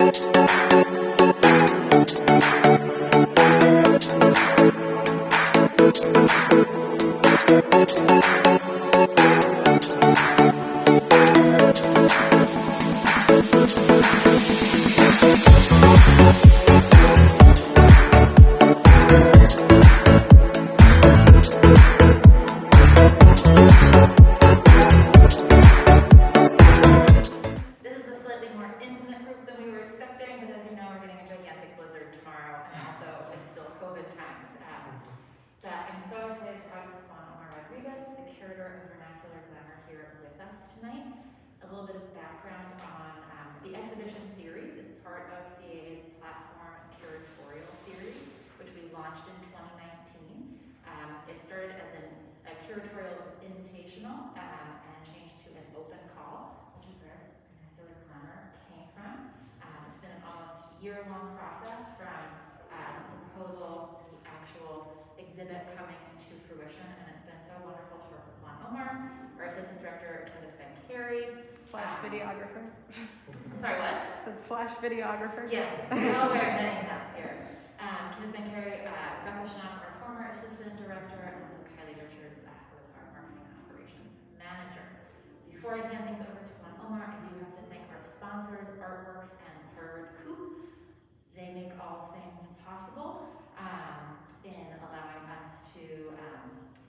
But I'm so excited to have Juan Omar Rodriguez, the curator of Vernacular Glamour, here with us tonight. A little bit of background on the exhibition series. It's part of CAA's platform Curatorial series, which we launched in 2019. It started as a curatorial invitational and changed to an open call, which is where Vernacular Glamour came from. It's been an almost year-long process from proposal to actual exhibit coming to fruition, and it's been so wonderful to work with Juan Omar, our assistant director, Candace Ben-Carey. / videographer. Sorry, what? Said / videographer. Yes, we all wear many hats here. Candace Ben-Carey, Rebecca Schnapp, our former assistant director, and also Kylie Richards, who is our marketing and operations manager. Before I hand things over to Juan Omar, I do have to thank our sponsors, Artworks and Bird Coop. They make all things possible in allowing us to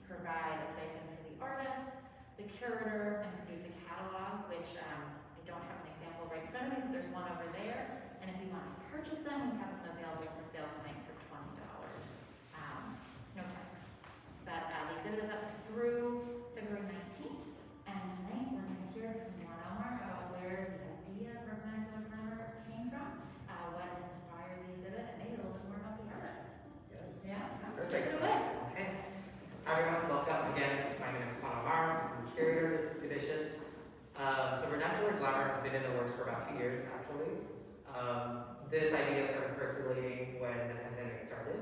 provide a stipend for the artists, the curator, and produce a catalog, which I don't have an example right in front of me, but there's one over there. And if you want to purchase them, we have them available for sale tonight for $20. No tax. But the exhibit is up through February 19th. And tonight we're going to hear from Juan Omar about where the idea for Vernacular Glamour came from, what inspired the exhibit, and maybe a little bit more about the artists. Yes. Yeah? Perfect. Take it away. Okay. Hi everyone, welcome again. My name is Juan Omar. I'm the curator of this exhibition. So Vernacular Glamour has been in the works for about 2 years, actually. This idea started percolating when the pandemic started.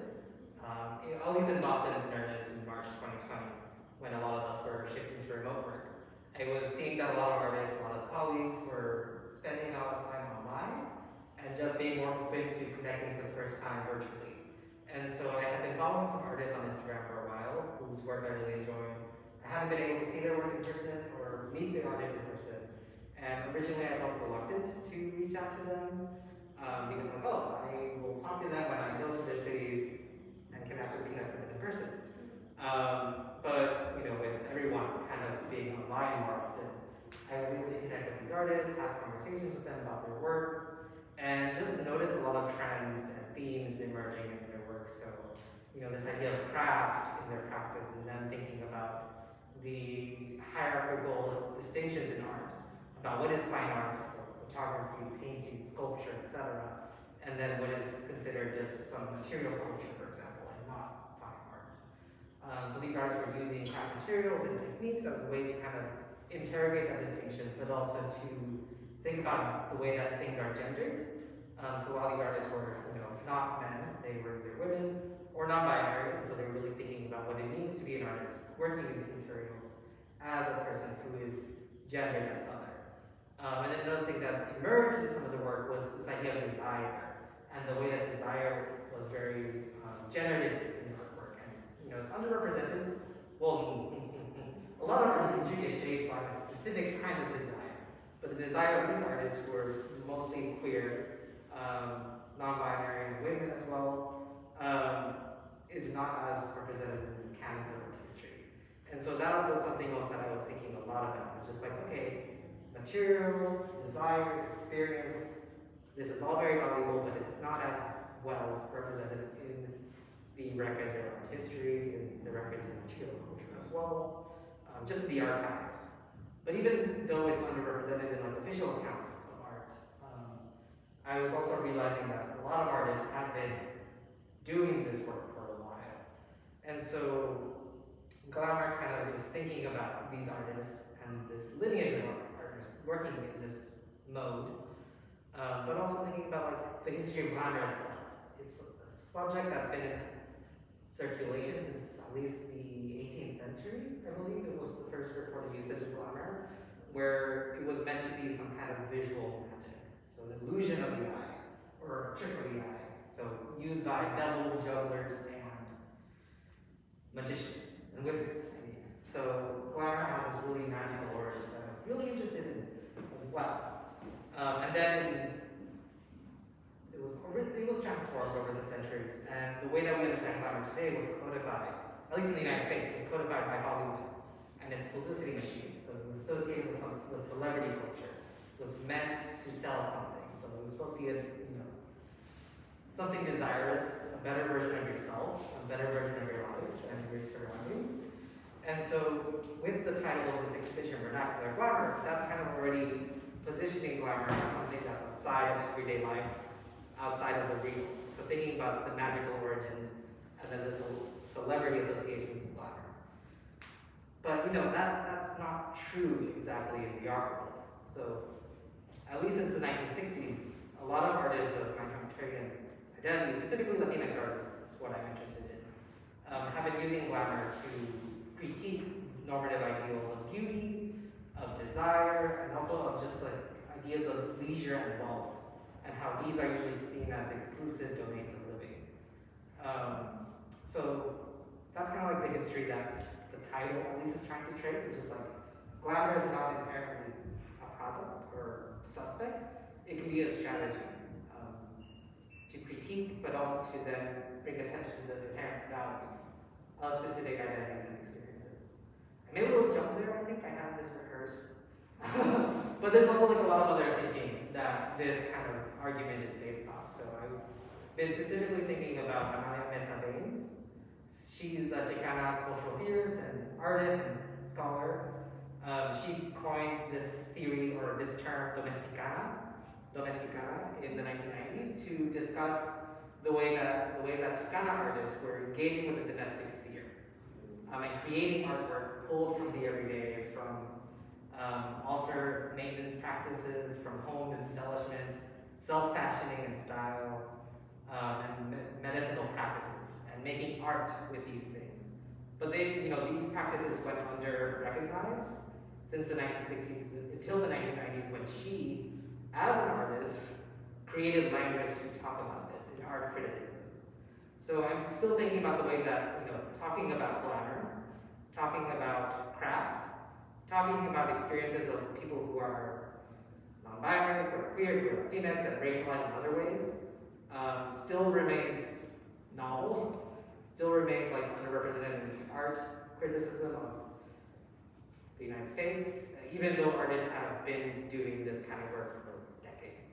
At least in Boston in earnest in March 2020, when a lot of us were shifting to remote work. I was seeing that a lot of artists, a lot of colleagues were spending a lot of time online and just being more open to connecting for the first time virtually. And so I had been following some artists on Instagram for a while, whose work I really enjoy. I haven't been able to see their work in person or meet the artists in person. And originally I felt reluctant to reach out to them because I'm like, oh, I will talk to them when I go to their cities and can actually connect with them in person. But with everyone kind of being online more often, I was able to connect with these artists, have conversations with them about their work, and just notice a lot of trends and themes emerging in their work. So, this idea of craft in their practice, and then thinking about the hierarchical distinctions in art, about what is fine art, so photography, painting, sculpture, etc., and then what is considered just some material culture, for example, and not fine art. So these artists were using craft materials and techniques as a way to kind of interrogate that distinction, but also to think about the way that things are gendered. So while these artists were, not men, they were either women or non-binary, and so they were really thinking about what it means to be an artist working with these materials as a person who is gendered as other. And then another thing that emerged in some of the work was this idea of desire, and the way that desire was very generated in artwork. And it's underrepresented. Well, a lot of art history is shaped by a specific kind of desire, but the desire of these artists who were mostly queer, non-binary, and women as well, is not as represented in the canons of art history. And so that was something else that I was thinking a lot about. Just like, okay, material, desire, experience, this is all very valuable, but it's not as well represented in the records of art history, in the records of material culture as well, just the archives. But even though it's underrepresented in official accounts of art, I was also realizing that a lot of artists have been doing this work for a while. And so Glamour kind of is thinking about these artists and this lineage of artists working in this mode, but also thinking about the history of glamour itself. It's a subject that's been in circulation since at least the 18th century, I believe. It was the first recorded usage of glamour, where it was meant to be some kind of visual magic. So the illusion of the eye. for trickery eye, so used by devils, jugglers, and magicians and wizards. I mean, so glamour has this really magical origin that I was really interested in as well. And then it was transformed over the centuries, and the way that we understand glamour today was codified, at least in the United States, was codified by Hollywood and its publicity machines. So it was associated with celebrity culture. It was meant to sell something. So it was supposed to be something desirous, a better version of yourself, a better version of your life and your surroundings. And so with the title of this exhibition, Vernacular Glamour, that's kind of already positioning glamour as something that's outside of everyday life, outside of the real. So thinking about the magical origins and then the celebrity associations with glamour. But that's not true exactly in the art world. So at least since the 1960s, a lot of artists of humanitarian identity, specifically Latinx artists, is what I'm interested in, have been using glamour to critique normative ideals of beauty, of desire, and also of just like ideas of leisure and wealth, and how these are usually seen as exclusive domains of living. So that's kind of like the history that the title at least is trying to trace, which is like glamour is not inherently a product or suspect. It can be a strategy to critique, but also to then bring attention to the inherent value of specific identities and experiences. I made a little jump there, I think I have this rehearsed. But there's also like a lot of other thinking that this kind of argument is based off. So I've been specifically thinking about Amalia Mesa Baines. She's a Chicana cultural theorist and artist and scholar. She coined this theory or this term domesticana in the 1990s to discuss the ways that Chicana artists were engaging with the domestic sphere and creating artwork pulled from the everyday, from altar maintenance practices, from home embellishments, self-fashioning and style, and medicinal practices, and making art with these things. But these practices went under-recognized since the 1960s until the 1990s, when she, as an artist, created language to talk about this in art criticism. So I'm still thinking about the ways that, talking about glamour, talking about craft, talking about experiences of people who are non-binary, who are queer, who are Latinx, and racialized in other ways, still remains novel, still remains like underrepresented in art criticism of the United States, even though artists have been doing this kind of work for decades.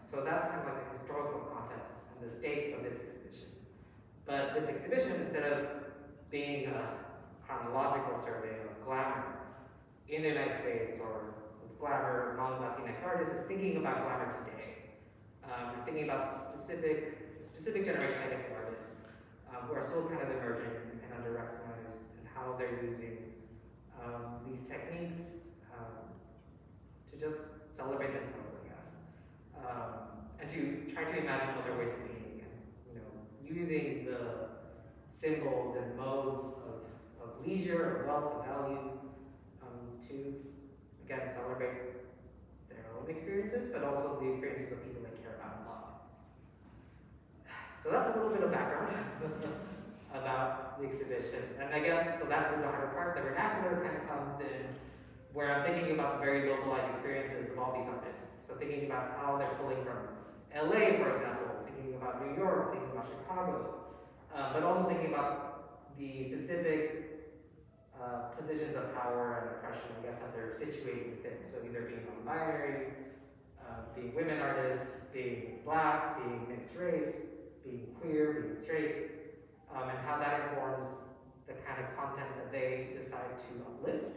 So that's kind of like the historical context and the stakes of this exhibition. But this exhibition, instead of being a chronological survey of glamour in the United States or glamour among Latinx artists, is thinking about glamour today. And thinking about specific generation, I guess, of artists who are still kind of emerging and under-recognized, and how they're using these techniques to just celebrate themselves, I guess, and to try to imagine other ways of being, and using the symbols and modes of leisure, of wealth, of value, to again celebrate their own experiences, but also the experiences of people they care about and love. So that's a little bit of background about the exhibition. And I guess, so that's the harder part. The vernacular kind of comes in where I'm thinking about the very localized experiences of all these artists. So thinking about how they're pulling from LA, for example, thinking about New York, thinking about Chicago, but also thinking about the specific positions of power and oppression, I guess, that they're situated within. So either being non-binary, being women artists, being black, being mixed race, being queer, being straight, and how that informs the kind of content that they decide to uplift.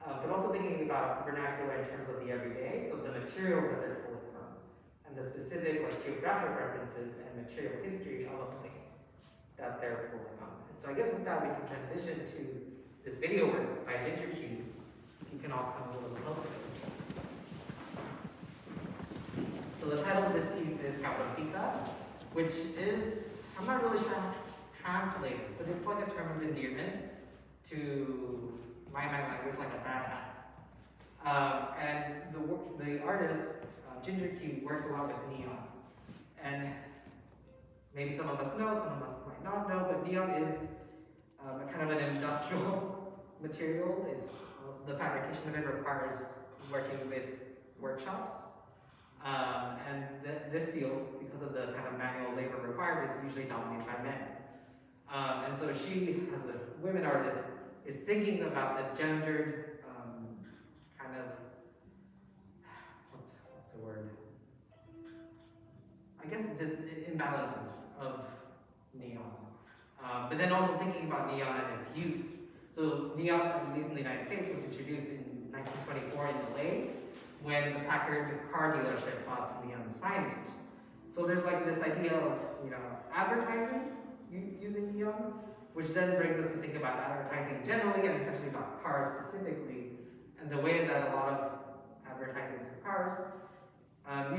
But also thinking about vernacular in terms of the everyday, so the materials that they're pulling from, and the specific geographic references and material history of a place that they're pulling on. And so I guess with that, we can transition to this video work by Ginger Q. You can all come a little closer. So the title of this piece is Cabroncita, which is, I'm not really sure how to translate it, but it's like a term of endearment to my language, like a badass. And the artist, ginger hue works a lot with neon. And maybe some of us know, some of us might not know, but neon is kind of an industrial material. It's the fabrication of it requires working with workshops. And this field, because of the kind of manual labor required, is usually dominated by men. And so she, as a women artist, is thinking about the gendered kind of, what's the word? I guess just imbalances of neon. But then also thinking about neon and its use. So neon, at least in the United States, was introduced in 1924 in LA when the Packard car dealership bought some neon signage. So there's like this idea of, advertising using neon, which then brings us to think about advertising generally and especially about cars specifically, and the way that a lot of advertising for cars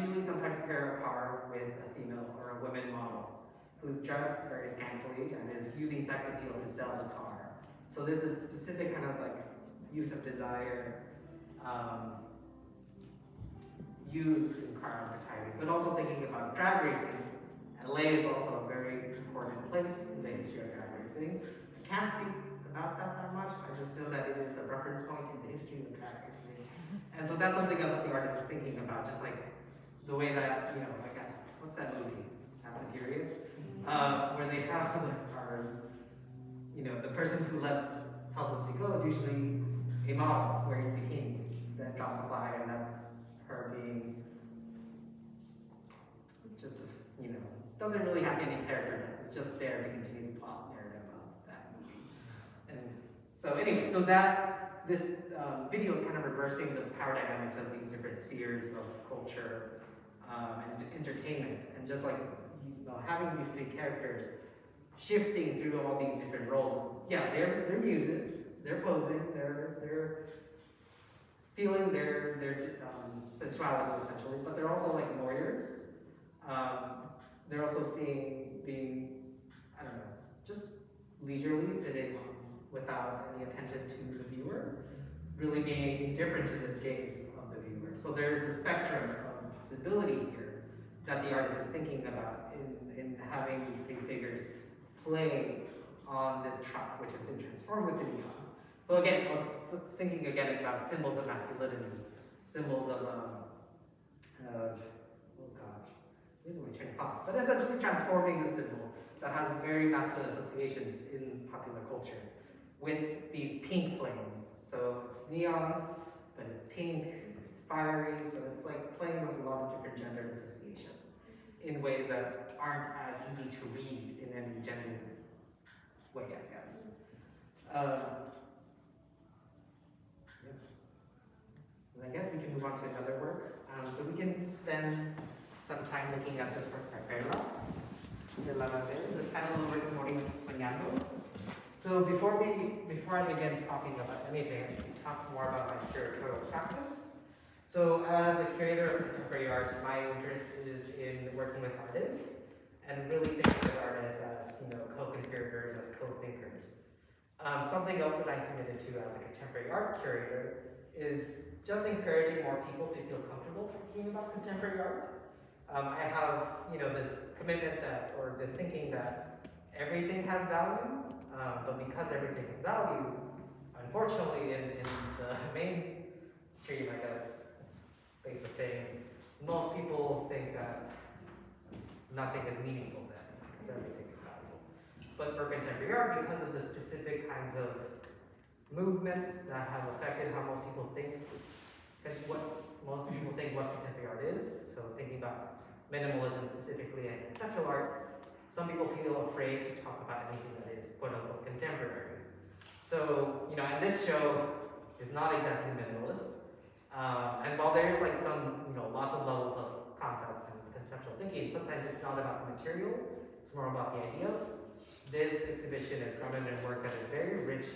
usually sometimes pair a car with a female or a woman model who's dressed very scantily and is using sex appeal to sell the car. So this is specific kind of like use of desire used in car advertising, but also thinking about drag racing. LA is also a very important place in the history of drag racing. I can't speak about that much, I just know that it is a reference point in the history of drag racing. And so that's something else that the artist is thinking about, just like the way that, what's that movie? Fast and Furious? Where they have the cars, the person who tells them to go is usually a model wearing bikinis that drops a flag, and that's her being just, doesn't really have any character. It's just there to continue the plot narrative of that movie. And so anyway, so that this video is kind of reversing the power dynamics of these different spheres of culture and entertainment, and just like having these three characters shifting through all these different roles. Yeah, they're muses, they're posing, they're feeling their sensuality essentially, but they're also like lawyers. They're also being, just leisurely sitting without any attention to the viewer, really being indifferent to the gaze of the viewer. So there's a spectrum of possibility here that the artist is thinking about in having these three figures play on this truck, which has been transformed with the neon. So again, thinking again about symbols of masculinity, symbols of losing my train of thought, but essentially transforming the symbol that has very masculine associations in popular culture with these pink flames. So it's neon, but it's pink, it's fiery, so it's like playing with a lot of different gendered associations in ways that aren't as easy to read in any gendered way, I guess. Yes. And I guess we can move on to another work. So we can spend some time looking at this work by Vera. The title of the work is Morimos Soñando. So before I begin talking about anything, I can talk more about my curatorial practice. So as a curator of contemporary art, my interest is in working with artists and really thinking of artists as co-conspirators, as co-thinkers. Something else that I'm committed to as a contemporary art curator is just encouraging more people to feel comfortable talking about contemporary art. I have, this commitment or this thinking that everything has value, but because everything has value, unfortunately, in the mainstream, I guess, base of things, most people think that nothing is meaningful then, because everything is valuable. But for contemporary art, because of the specific kinds of movements that have affected how most people think, what contemporary art is, so thinking about minimalism specifically and conceptual art, some people feel afraid to talk about anything that is quote-unquote contemporary. So, and this show is not exactly minimalist, and while there's like some, lots of levels of concepts and conceptual thinking, sometimes it's not about the material, it's more about the idea. This exhibition is grounded in work that is very rich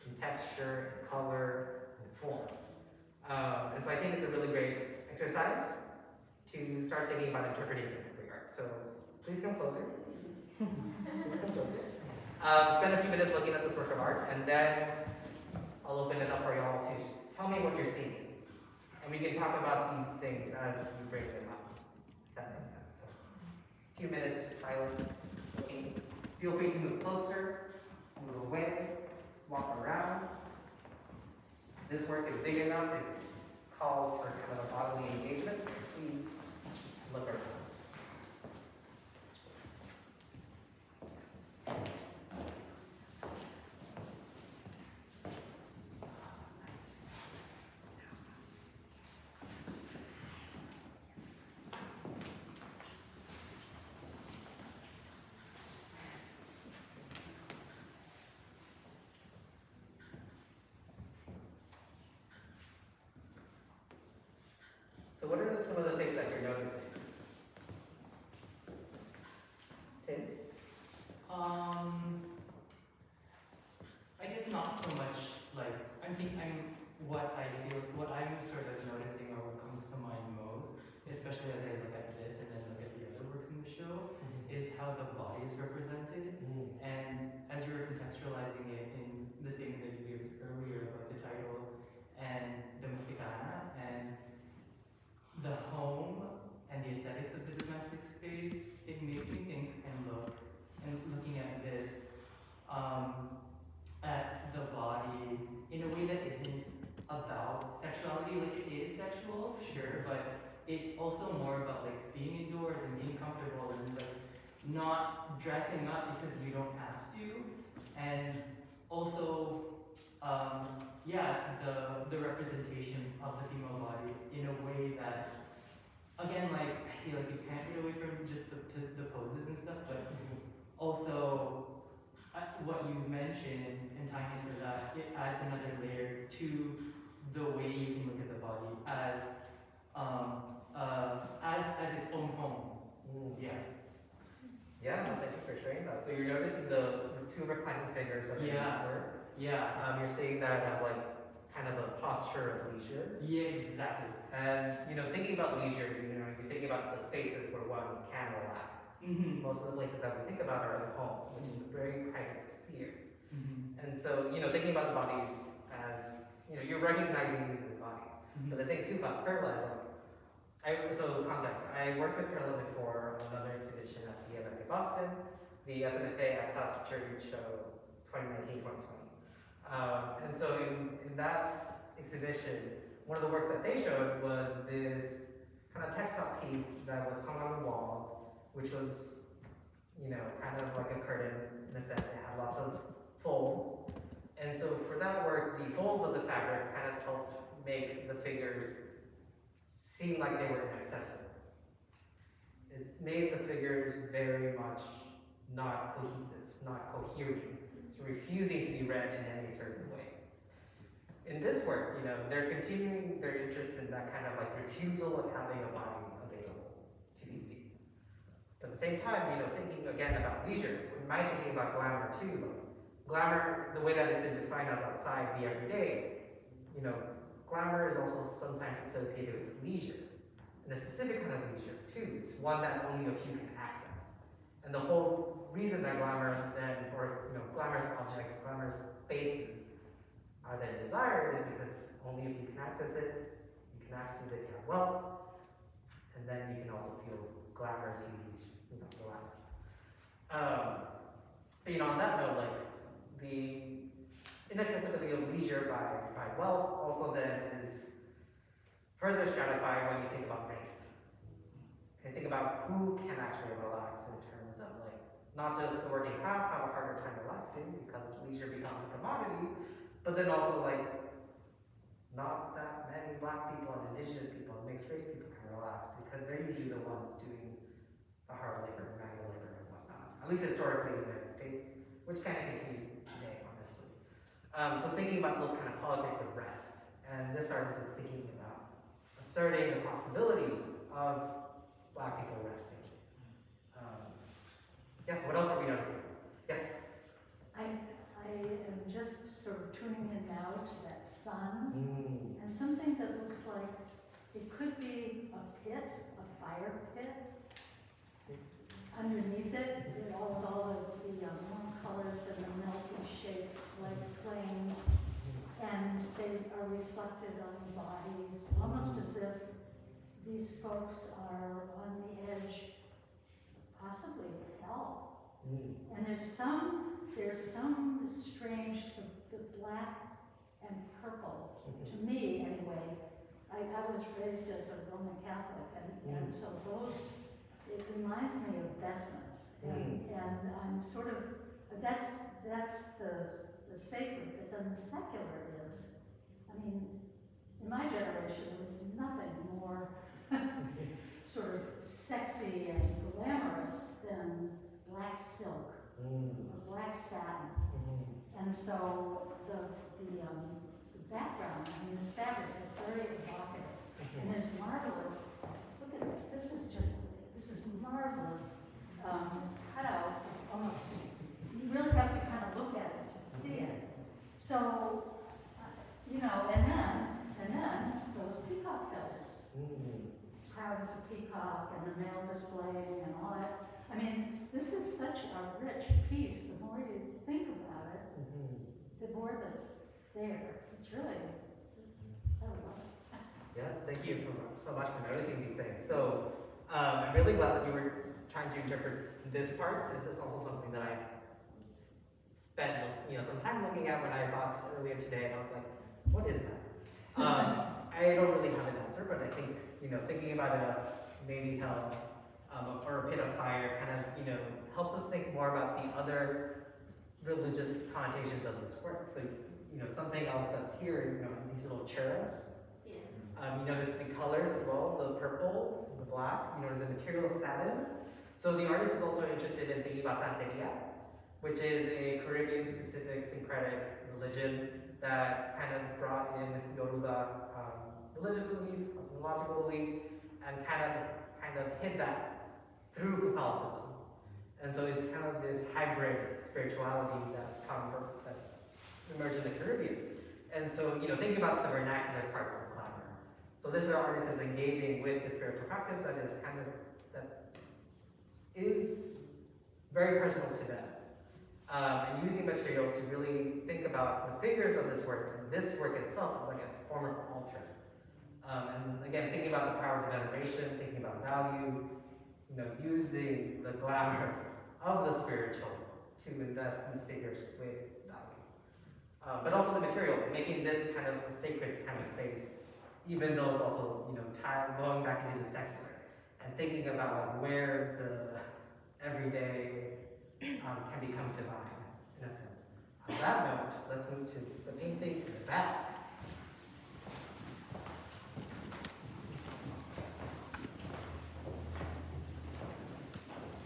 in texture, and color, and form. And so I think it's a really great exercise to start thinking about interpreting contemporary art. So please come closer. Please come closer. Spend a few minutes looking at this work of art, and then I'll open it up for y'all to tell me what you're seeing. And we can talk about these things as we bring them up, if that makes sense. So, a few minutes, just silent, looking. Feel free to move closer, move away, walk around. This work is big enough, it calls for kind of a bodily engagement, so please look around. So what are some of the things that you're noticing? Tim? I guess not so much like what I'm sort of noticing or what comes to mind most, especially as I look at this and then look at the other works in the show, is how the body is represented. And as you were contextualizing it in the statement that you gave us earlier about the title and Domesticana and the home and the aesthetics of the domestic space, it makes me think and looking at this, at the body in a way that isn't about sexuality. Like, it is sexual, sure, but it's also more about like being indoors and being comfortable and like not dressing up because you don't have to, and also the representation of the female body in a way that, again, like, I feel like you can't get away from just the poses and stuff, but also what you mentioned and tying into that, it adds another layer to the way you can look at the body as its own home. Yeah. Yeah, thank you for sharing that. So you're noticing the two reclining figures of this work. Yeah. You're seeing that as like kind of a posture of leisure. Yeah, exactly. And thinking about leisure, you're thinking about the spaces where one can relax. Most of the places that we think about are at home, which is a very private sphere. And so, thinking about the bodies as, you're recognizing these as bodies. But the thing too about Perla is context, I worked with Perla before on another exhibition at the EMFA Boston, the SMFA at Tufts Charity Show 2019-2020. And so in that exhibition, one of the works that they showed was this kind of textile piece that was hung on the wall, which was, kind of like a curtain in a sense. It had lots of folds. And so for that work, the folds of the fabric kind of helped make the figures seem like they were inaccessible. It's made the figures very much not cohesive, not cohering, so refusing to be read in any certain way. In this work, they're continuing their interest in that kind of like refusal of having a body available to be seen. But at the same time, thinking again about leisure, we might thinking about glamour too. Glamour, the way that it's been defined as outside the everyday, glamour is also sometimes associated with leisure, and a specific kind of leisure too. It's one that only a few can access. And the whole reason that glamour then, or glamorous objects, glamorous spaces are then desired is because only if you can access it, you can access it if you have wealth, and then you can also feel glamorously, relaxed. But on that note, like the inaccessibility of leisure by wealth also then is further stratified when you think about race. And think about who can actually relax in terms of like not just the working class have a harder time relaxing because leisure becomes a commodity, but then also like not that many Black people and indigenous people and mixed race people can relax because they're usually the ones doing the hard labor, manual labor, and whatnot. At least historically in the United States, which kind of continues today, honestly. So thinking about those kind of politics of rest, and this artist is thinking about asserting the possibility of Black people resting. Yes, what else are we noticing? Yes? I am just sort of tuning in now to that sun, and something that looks like it could be a pit, a fire pit. Underneath it, all the warm colors and the melting shapes like flames, and they are reflected on the bodies, almost as if these folks are on the edge, possibly of hell. And there's some strange, the black and purple, to me anyway. I was raised as a Roman Catholic, and so it reminds me of vestments. And I'm sort of, that's the sacred, but then the secular is, I mean, in my generation, there was nothing more sort of sexy and glamorous than black silk or black satin. And so the background, I mean, this fabric is very evocative. And there's marvelous, look at it, this is marvelous cutout, almost, you really have to kind of look at it to see it. So, you know, and then those peacock feathers. Proud as a peacock and the male displaying and all that. I mean, this is such a rich piece. The more you think about it, the more that's there. It's really, I love it. Yes, thank you so much for noticing these things. So, I'm really glad that you were trying to interpret this part. This is also something that I spent, some time looking at when I saw it earlier today, and I was like, what is that? I don't really have an answer, but I think, thinking about it as maybe hell, or a pit of fire kind of, helps us think more about the other religious connotations of this work. So, something else that's here, these little cherubs. You notice the colors as well, the purple, the black, the material is satin. So the artist is also interested in thinking about Santeria, which is a Caribbean-specific syncretic religion that kind of brought in Yoruba religious belief, cosmological beliefs, and kind of hid that through Catholicism. And so it's kind of this hybrid spirituality that's emerged in the Caribbean. And so, thinking about the vernacular parts of glamour. So this artist is engaging with the spiritual practice that is very personal to them. And using material to really think about the figures of this work, and this work itself is like a form of altar. And again, thinking about the powers of veneration, thinking about value, using the glamour of the spiritual to invest these figures with value. But also the material, making this kind of a sacred kind of space, even though it's also, going back into the secular, and thinking about where the everyday can become divine, in a sense. On that note, let's move to the painting in the back.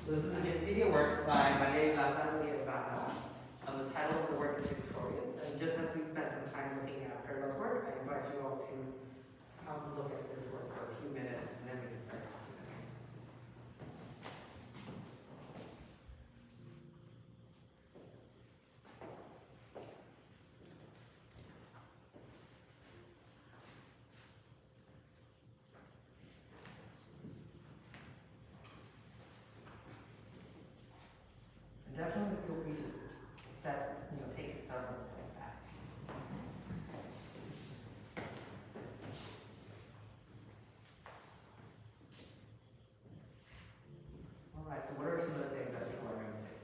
So this is a mixed media work by Maria Ivana. The title of the work is Victorious, and just as we spent some time looking at Parallel's work, I invite you all to look at this work for a few minutes, and then we can start talking about it. And definitely feel free to take several steps back. All right, so what are some of the things that people are going to say?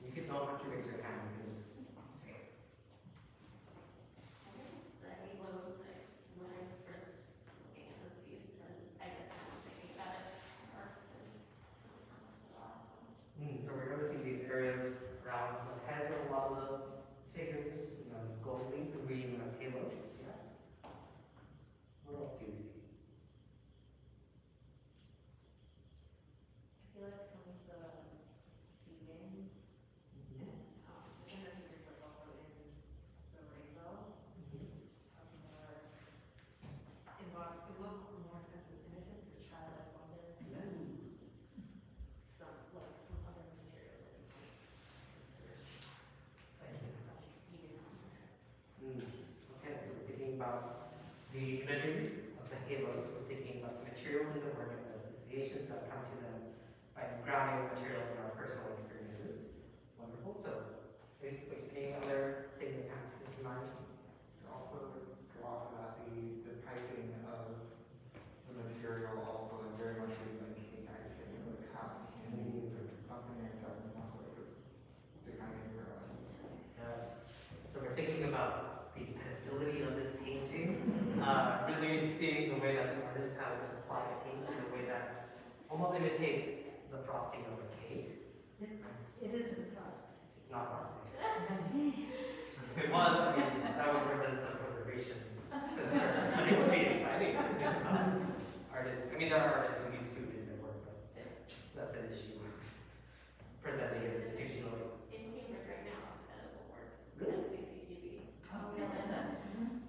You can don't have to raise your hand, you can just say it. I guess the halos, when I was first looking at this piece, and I guess I was thinking about it more because So we're noticing these areas around the heads of a lot of the figures, gold leaf, and reading them as halos. Yeah. What else do we see? I feel like some of the beading and the figures are also in the rainbow. Evoke more sense of innocence or childlike wonder. Some other material that you Okay, so we're thinking about the imagery of the halos, we're thinking about the materials in the work and the associations that come to them by grounding the material in our personal experiences. Wonderful. So, any other things that come to Can I also go off of that, the piping of the material also like very much reads like cake icing, or like cotton candy, or something like that, not like this behind your Yes. So we're thinking about the edibility of this painting. Really seeing the way that the artist has applied paint in a way that almost imitates the frosting of a cake. It isn't frosted. It's not frosting. If it was, I mean, that would present some preservation concerns, but it would be exciting to think about artists. I mean, there are artists who use food in their work, but that's an issue presenting it institutionally. In Cambridge right now, edible work Really? at CCTV. Oh, Yeah. Mhm.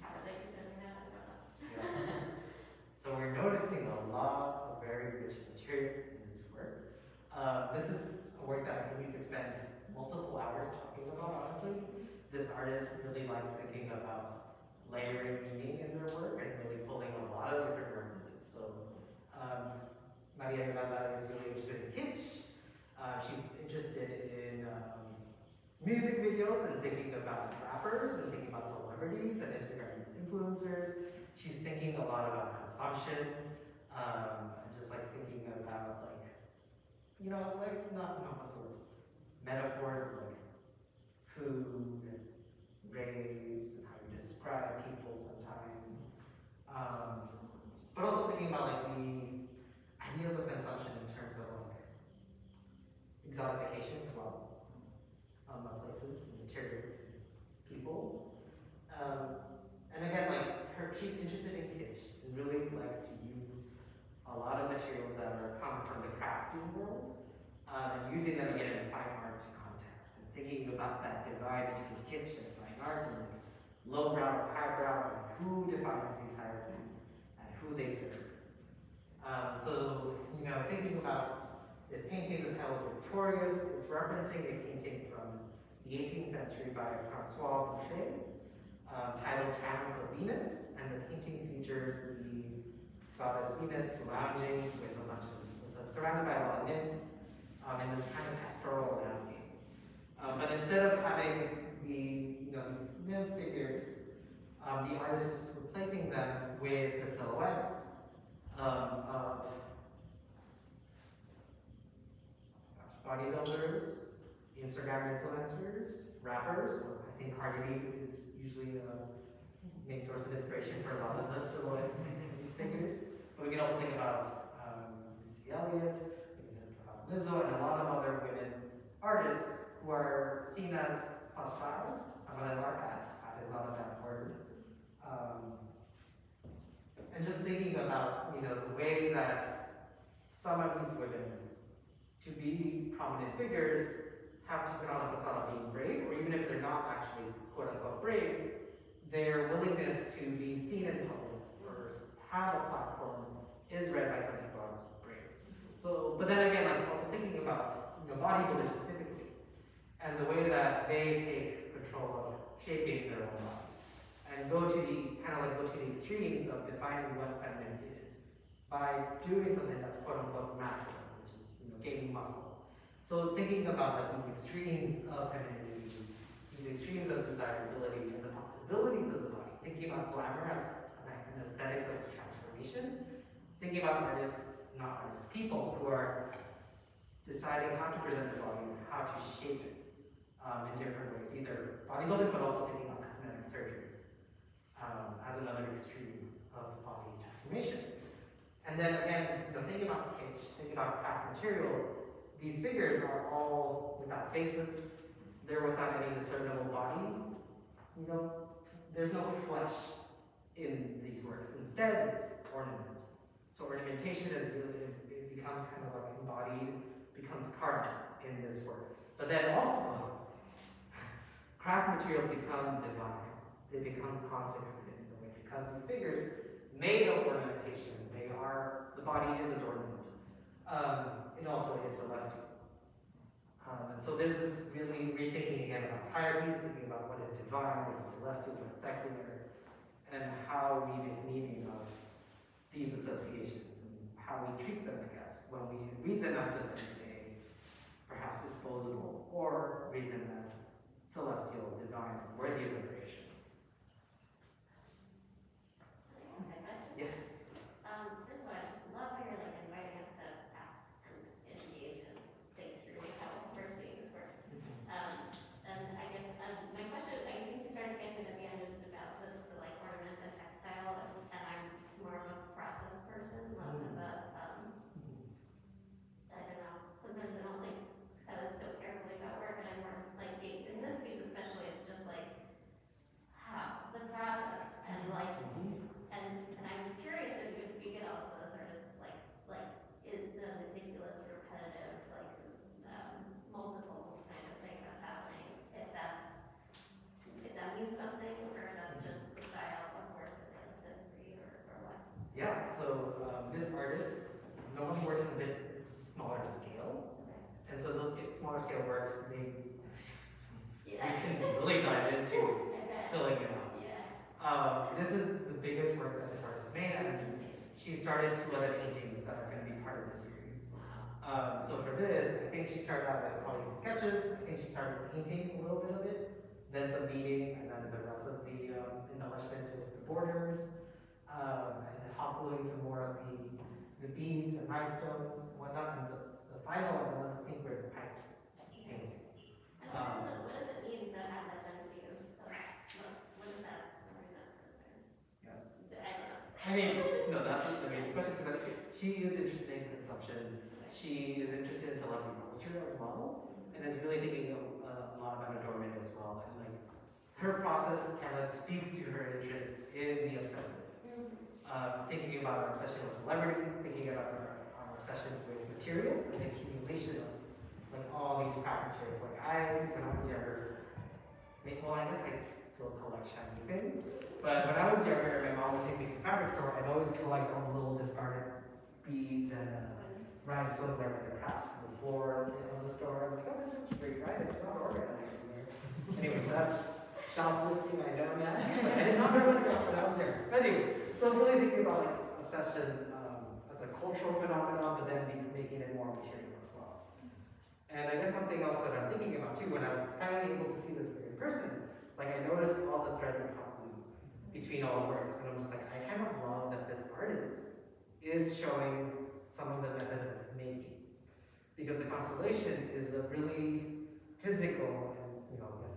How are they considering that? I don't know. Yes. So we're noticing a lot of very rich materials in this work. This is a work that I think we could spend multiple hours talking about, honestly. This artist really likes thinking about layering meaning in their work and really pulling a lot of different references. So Maria Yolanda is really interested in kitsch. She's interested in music videos and thinking about rappers and thinking about celebrities and Instagram influencers. She's thinking a lot about consumption, and just like thinking about like, you know, like not what's the word, metaphors of like food and race and how you describe people sometimes. But also thinking about like the ideas of consumption in terms of like exotification as well, of places, and materials, and people. And again, like she's interested in kitsch and really likes to use a lot of materials that come from the crafting world, and using them again in fine art context, and thinking about that divide between kitsch and fine art, and like lowbrow, highbrow, and who defines these hierarchies and who they serve. So, you know, thinking about this painting titled Victorious, it's referencing a painting from the 18th century by Francois Boucher, titled Triumph of Venus, and the painting features the goddess Venus lounging surrounded by a lot of nymphs in this kind of pastoral landscape. But instead of having these nymph figures, the artist is replacing them with the silhouettes of bodybuilders, Instagram influencers, rappers. So I think Cardi B is usually a main source of inspiration for a lot of the silhouettes in these figures. But we can also think about Missy Elliott, we can think about Lizzo, and a lot of other women artists who are seen as plus sized. Some of them are fat. Fat is not a bad word. And just thinking about the ways that some of these women, to be prominent figures, have to put on a facade of being brave, or even if they're not actually quote unquote brave, their willingness to be seen in public or have a platform is read by some people as brave. So, but then again, like also thinking about bodybuilders specifically, and the way that they take control of shaping their own body, and go to the extremes of defining what feminine is by doing something that's quote unquote masculine, which is gaining muscle. So thinking about like these extremes of femininity, these extremes of desirability, and the possibilities of the body. Thinking about glamour as an aesthetics of transformation. Thinking about artists, not artists, people who are deciding how to present their body and how to shape it in different ways, either bodybuilding, but also thinking about cosmetic surgeries as another extreme of body transformation. And then again, thinking about kitsch, thinking about craft material, these figures are all without faces. They're without any discernible body. There's no flesh in these works. Instead, it's ornament. So ornamentation is really, it becomes kind of like embodied, becomes carnal in this work. But then also, craft materials become divine. They become consecrated in a way because these figures made of ornamentation, the body is an ornament. It also is celestial. And so there's this really rethinking again about hierarchies, thinking about what is divine, what is celestial, what's secular, and how we make meaning of these associations and how we treat them, I guess, when we read them as just everyday, perhaps disposable, or read them as celestial, divine, worthy of liberation. Yes. First of all, I just love how you're like inviting us to ask and engage and think through like how we're seeing this work. And I guess my question is, I think you started to get to it at the end, is about the like ornament and textile, and I'm more of a process person, less of a I don't know. Sometimes I don't think so carefully about work, and I'm more like in this piece especially, it's just like how the process and like. And I'm curious if you could speak at all to those artists, like is the meticulous, repetitive, like multiples kind of thing that's happening, if that means something, or if that's just the style of work that they have to create, or what? Yeah, so this artist normally works in a bit smaller scale. Okay. And so those smaller scale works, we Yeah. can really dive into Okay. filling it out. Yeah. This is the biggest work that this artist made, and she started 2 other paintings that are going to be part of the series. So for this, I think she started out with probably some sketches. I think she started painting a little bit of it, then some beading, and then the rest of the embellishments with the borders, and then hot gluing some more of the beads and rhinestones and whatnot. And the final ones, I think, were the pipe painting. And what does it mean to have that density of what does that represent for this artist? Yes. I don't know. I mean, no, that's an amazing question, because I think she is interested in consumption. She is interested in celebrity culture as well, and is really thinking a lot about adornment as well. And like, her process kind of speaks to her interest in the obsessive. Thinking about our obsession with celebrity, thinking about our obsession with material, and the accumulation of like all these scrap materials. Like when I was younger, well, I guess I still collect shiny things. But when I was younger, my mom would take me to the fabric store, and always collect all the little discarded beads and rhinestones that were cracked to the floor of the store. I'm like, oh, this is great, right? It's not organized anywhere. Anyways, that's shoplifting, I know now. But I did not know that when I was there. But anyways, so I'm really thinking about like obsession as a cultural phenomenon, but then making it more material as well. And I guess something else that I'm thinking about too, when I was finally able to see this work in person, like I noticed all the threads of hot glue between all the works, and I'm just like, I kind of love that this artist is showing some of the method of its making, because the constellation is a really physical and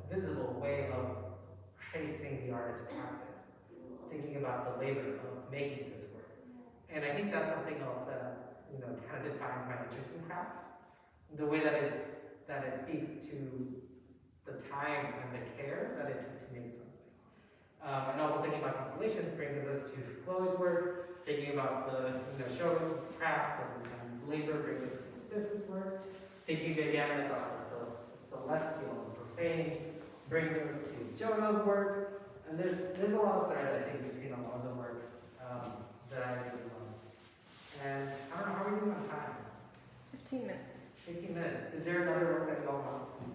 visible way of tracing the artist's practice, thinking about the labor of making this work. And I think that's something else that kind of defines my interest in craft, the way that it speaks to the time and the care that it took to make something. And also thinking about constellations brings us to Chloe's work, thinking about the show craft and labor brings us to Sis's work, thinking again about the celestial and profane brings us to Jonah's work, and there's a lot of threads, I think, between a lot of the works that I really love. And I don't know, how are we doing on time? 15 minutes. 15 minutes. Is there another work that you all want to see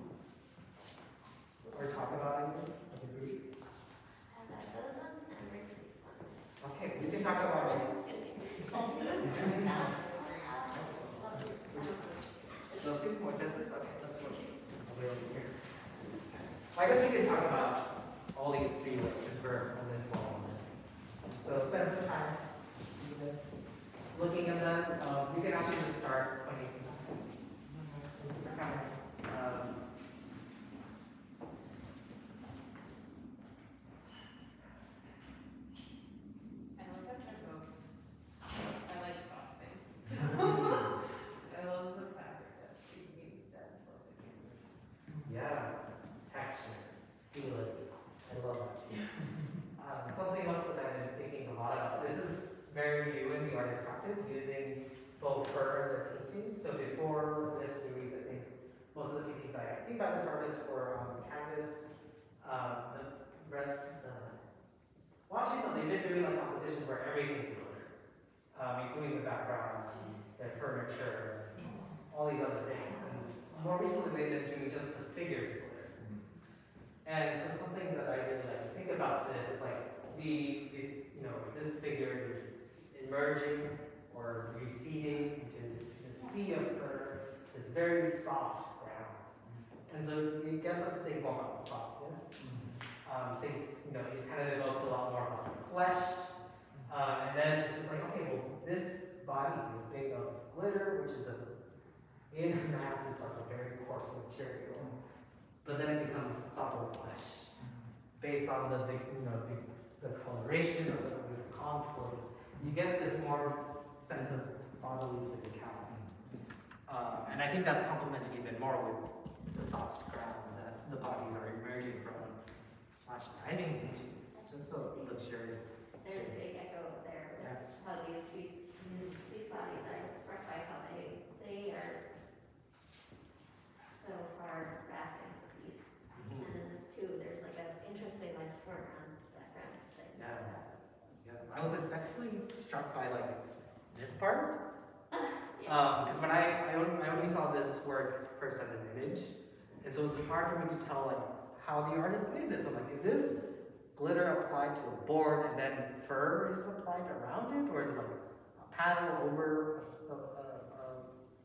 or talk about anything as a group? Those ones and Rixie's one. Okay, we can talk about it. Those 2 more senses? Okay, let's go. I'll be over here. I guess we can talk about all these 3 works since we're on this wall. So spend some time looking at them. We can actually just start by I look at their books. I like soft things. I love the fabric that's being used as like the canvas. Yes, texture, feel it. I love that too. Something else that I've been thinking a lot about. This is very new in the artist practice, using faux fur in their paintings. So before this series, I think most of the paintings I had seen by this artist were on canvas. They've been doing like compositions where everything's glitter, including the background, the furniture, all these other things. And more recently, they've been doing just the figures glitter. And so something that I really like to think about this is like this figure is emerging or receding into this sea of fur, this very soft ground. And so it gets us to think more about softness. Things, it kind of evokes a lot more about the flesh. And then it's just like, okay, well, this body is made of glitter, which is in mass is like a very coarse material. But then it becomes supple flesh, based on the coloration of the contours. You get this more sense of bodily physicality. And I think that's complemented even more with the soft ground that the bodies are emerging from / diving into. It's just so luxurious. There's a big echo there. Yes. How these bodies, I was struck by how they are so far back in the piece. And in this too, there's like an interesting foreground, background thing. Yes. I was especially struck by this part. Because when I only saw this work first as an image, and so it's hard for me to tell how the artist made this. I'm like, is this glitter applied to a board and then fur is applied around it, or is it like a panel over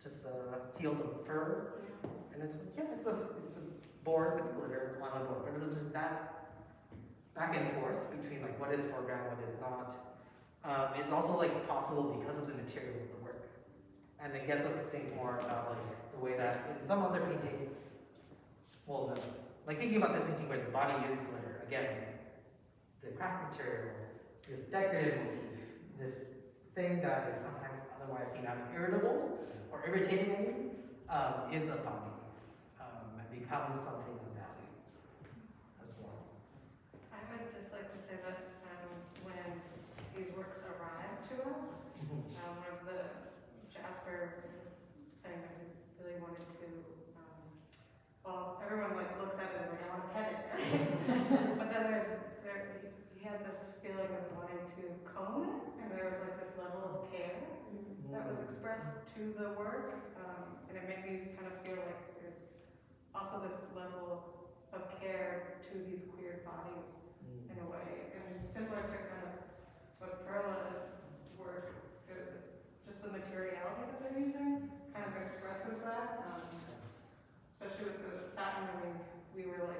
just a field of fur? And it's it's a board with glitter on a board, but it's just that back and forth between what is foreground, what is not, is also possible because of the material of the work. And it gets us to think more about the way that in some other paintings, thinking about this painting where the body is glitter, again, the craft material, this decorative motif, this thing that is sometimes otherwise seen as irritable or irritating, is a body, and becomes something of value as well. I would just like to say that when these works arrive to us, one of the Jasper was saying that he really wanted to, everyone looks at it and I want to pet it, but then he had this feeling of wanting to comb it, and there was this level of care that was expressed to the work, and it made me kind of feel like there's also this level of care to these queer bodies in a way, and similar to kind of what Perla's work, just the materiality that they're using kind of expresses that, especially with the satin. I mean, we were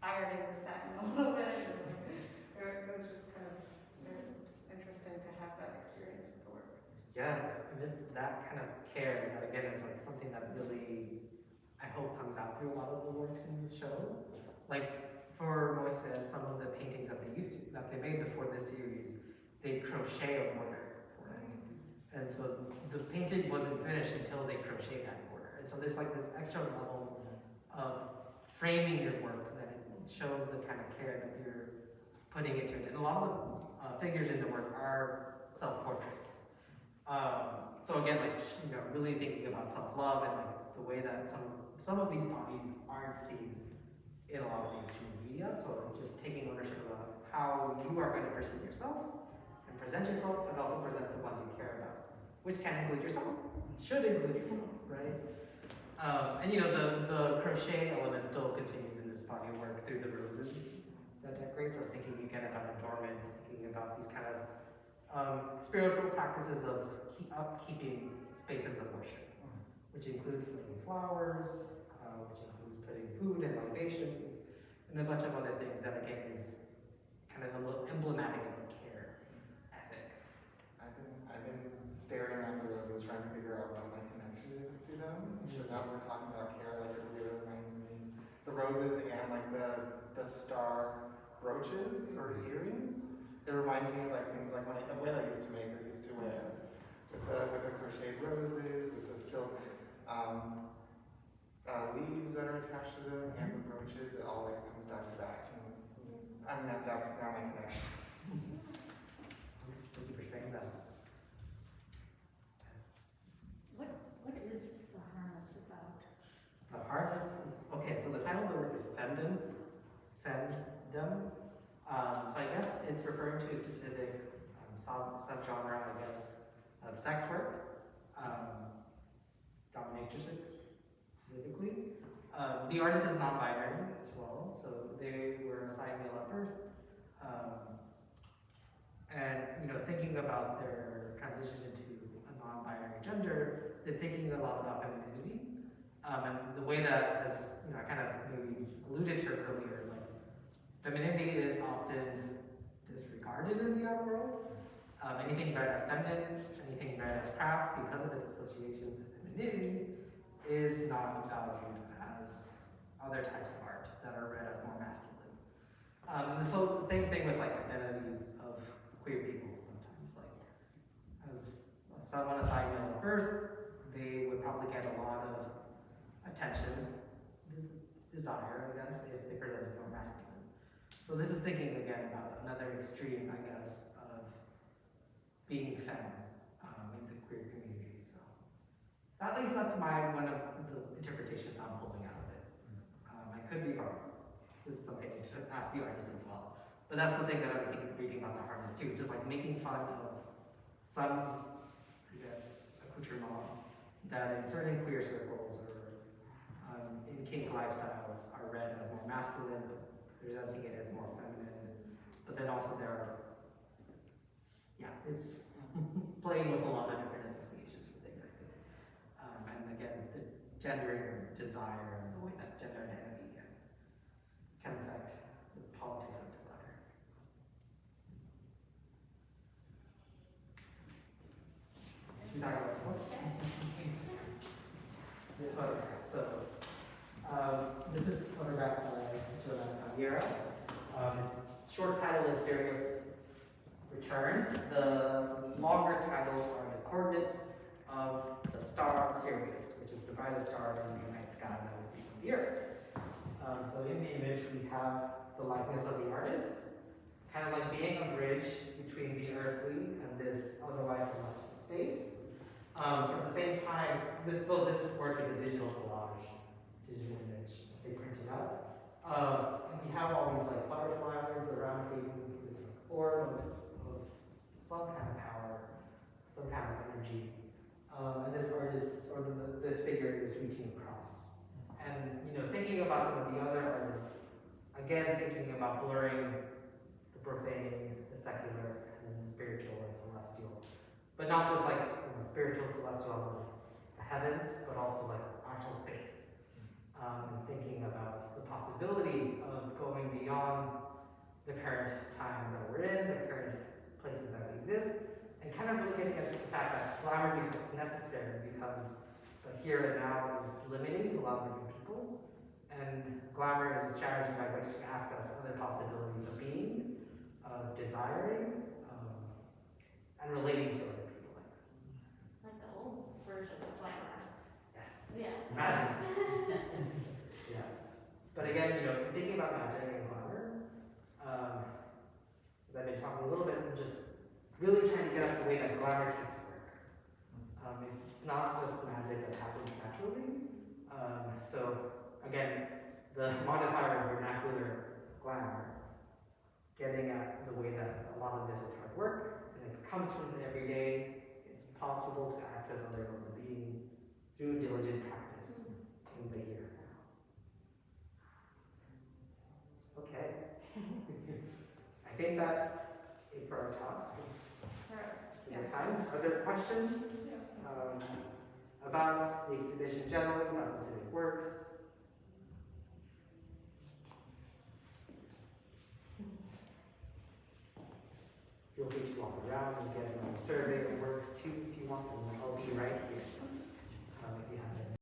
ironing the satin a little bit. It was just kind of, it's interesting to have that experience with the work. Yes, and it's that kind of care that again is something that really, I hope, comes out through a lot of the works in the show. For Moises, some of the paintings that they made before this series, they crochet a border, right? And so the painting wasn't finished until they crocheted that border. And so there's this extra level of framing your work that it shows the kind of care that you're putting into it. And a lot of the figures in the work are self-portraits. So again, really thinking about self-love and the way that some of these bodies aren't seen in a lot of mainstream media. So just taking ownership about how you are going to perceive yourself and present yourself, but also present the ones you care about, which can include yourself, should include yourself, right? And the crochet element still continues in this body of work through the roses that decorate. So thinking again about adornment, thinking about these kind of spiritual practices of upkeeping spaces of worship, which includes laying flowers, which includes putting food and libations, and a bunch of other things that again is kind of a little emblematic of a care ethic. I've been staring at the roses, trying to figure out what my connection is to them. So now we're talking about care, it really reminds me. The roses and the star brooches or earrings. It reminds me of things my abuela used to make or used to wear. With the crocheted roses, with the silk leaves that are attached to them, and the brooches, it all comes back to that. And that's now my connection. Thank you for sharing that. What is the harness about? The harness is, okay, so the title of the work is Femdom. So I guess it's referring to a specific subgenre, I guess, of sex work, dominatrix specifically. The artist is non-binary as well, so they were assigned male at birth. And thinking about their transition into a non-binary gender, they're thinking a lot about femininity And the way that, as you know, I kind of maybe alluded to earlier, like femininity is often disregarded in the art world. Anything read as feminine, anything read as craft, because of its association with femininity, is not valued as other types of art that are read as more masculine. And so it's the same thing with like identities of queer people sometimes. Like, as someone assigned male at birth, they would probably get a lot of attention, desire, I guess, if they presented more masculine. So this is thinking again about another extreme, I guess, of being femme in the queer community. So at least that's one of the interpretations I'm pulling out of it. I could be wrong. This is something you should ask the artist as well. But that's the thing that I'm reading about the artist too. It's just like making fun of some, I guess, accoutrement that in certain queer circles or in kink lifestyles are read as more masculine, but presenting it as more feminine. But then also there are, it's playing with a lot of different associations and things, I think. And again, the gendering or desire and the way that gender identity can affect the politics of desire. Should we talk about this one? This photograph. So, this is photographed by Juan Omar. Its short title is Serious Returns. The longer title are the coordinates of the star Sirius, which is the brightest star in the night sky that we see from the Earth. So in the image we have the likeness of the artist, kind of like being a bridge between the earthly and this otherwise celestial space. But at the same time, this work is a digital collage, digital image that they printed out. And we have all these like butterflies around creating this like orb of some kind of power, some kind of energy. And this artist, or this figure is reaching across. And thinking about some of the other artists, again thinking about blurring the profane, the secular, and the spiritual and celestial. But not just like spiritual, celestial, the heavens, but also like actual space. And thinking about the possibilities of going beyond the current times that we're in, the current places that we exist, and kind of really getting at the fact that glamour becomes necessary because the here and now is limiting to a lot of different people, and glamour is a strategy by which to access other possibilities of being, of desiring, and relating to other people like this. Like the old version of glamour. Yes. Yeah. Magic. Yes. But again, thinking about magic and glamour, as I've been talking a little bit, I'm just really trying to get at the way that glamour takes work. It's not just magic that happens naturally. So again, the modifier of vernacular glamour, getting at the way that a lot of this is hard work, and it comes from the everyday. It's possible to access other modes of being through diligent practice in the here and now. Okay. I think that's it for our talk. Your time. Are there questions about the exhibition generally, about specific works? Feel free to walk around and get a survey of works too if you want, and I'll be right here if you have any.